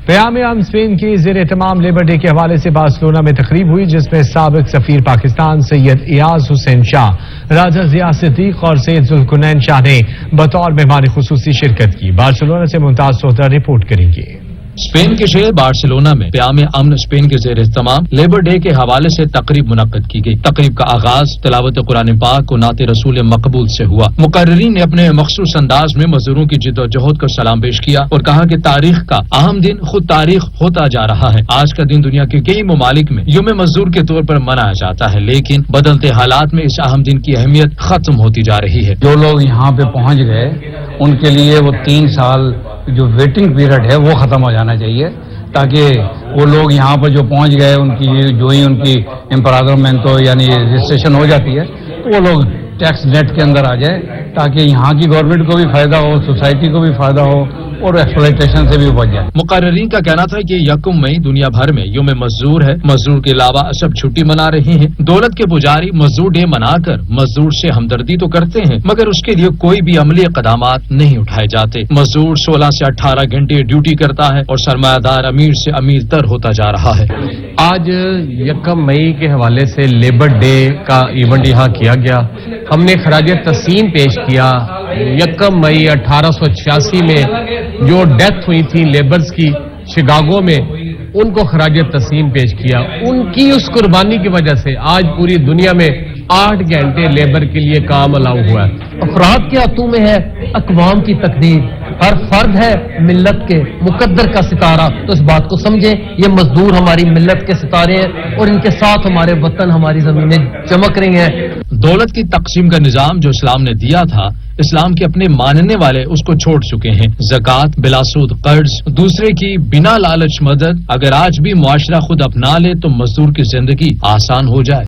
قیام امن اسپین کی زیر اہتمام لیبر ڈے کے حوالے سے بارسلونا میں تقریب ہوئی، جس میں سابق سفیر پاکستان سید ایاز حسین شاہ، راجہ ضیاء صدیق اور سید ذوالقرنین شاہ نے بطور مہمان خصوصی شرکت کی۔ بارسلونا سے ممتاز سوہدر رپورٹ کریں گے۔ اسپین کے شہر بارسلونا میں قیام امن اسپین کے زیر اہتمام لیبر ڈے کے حوالے سے تقریب منعقد کی گئی۔ تقریب کا آغاز تلاوت قرآن پاک و نعت رسول مقبول سے ہوا۔ مقررین نے اپنے مخصوص انداز میں مزدوروں کی جد و جہد کو سلام پیش کیا اور کہا کہ تاریخ کا اہم دن خود تاریخ ہوتا جا رہا ہے۔ آج کا دن دنیا کے کئی ممالک میں یوم مزدور کے طور پر منایا جاتا ہے، لیکن بدلتے حالات میں اس اہم دن کی اہمیت ختم ہوتی جا رہی ہے۔ جو لوگ یہاں پہ پہنچ گئے ان کے لیے وہ 3 سال جو ویٹنگ پیریڈ ہے وہ ختم ہو جانا چاہیے، تاکہ وہ لوگ یہاں پر جو پہنچ گئے ان کی جو ہی ان کی امپرادمنٹو یعنی رجسٹریشن ہو جاتی ہے تو وہ لوگ ٹیکس نیٹ کے اندر آ جائے، تاکہ یہاں کی گورنمنٹ کو بھی فائدہ ہو، سوسائٹی کو بھی فائدہ ہو اور ایکسپلائٹیشن سے بھی بچ جائے۔ مقررین کا کہنا تھا کہ 1 مئی دنیا بھر میں یوم مزدور ہے۔ مزدور کے علاوہ سب چھٹی منا رہے ہیں۔ دولت کے پجاری مزدور ڈے منا کر مزدور سے ہمدردی تو کرتے ہیں، مگر اس کے لیے کوئی بھی عملی اقدامات نہیں اٹھائے جاتے۔ مزدور 16 سے 18 گھنٹے ڈیوٹی کرتا ہے اور سرمایہ دار امیر سے امیر تر ہوتا جا رہا ہے۔ آج 1 مئی کے حوالے سے لیبر ڈے کا ایونٹ یہاں کیا گیا۔ ہم نے خراج تحسین پیش کیا 1 مئی 1886 میں جو ڈیتھ ہوئی تھی لیبرز کی شکاگو میں، ان کو خراج تحسین پیش کیا۔ ان کی اس قربانی کی وجہ سے آج پوری دنیا میں 8 گھنٹے لیبر کے لیے کام الاؤ ہوا ہے۔ افراد کے ہاتھوں میں ہے اقوام کی تقدیر، ہر فرد ہے ملت کے مقدر کا ستارہ، تو اس بات کو سمجھیں یہ مزدور ہماری ملت کے ستارے ہیں اور ان کے ساتھ ہمارے وطن ہماری زمینیں چمک رہی ہیں۔ دولت کی تقسیم کا نظام جو اسلام نے دیا تھا، اسلام کے اپنے ماننے والے اس کو چھوڑ چکے ہیں۔ زکوٰۃ، بلا سود قرض، دوسرے کی بنا لالچ مدد، اگر آج بھی معاشرہ خود اپنا لے تو مزدور کی زندگی آسان ہو جائے۔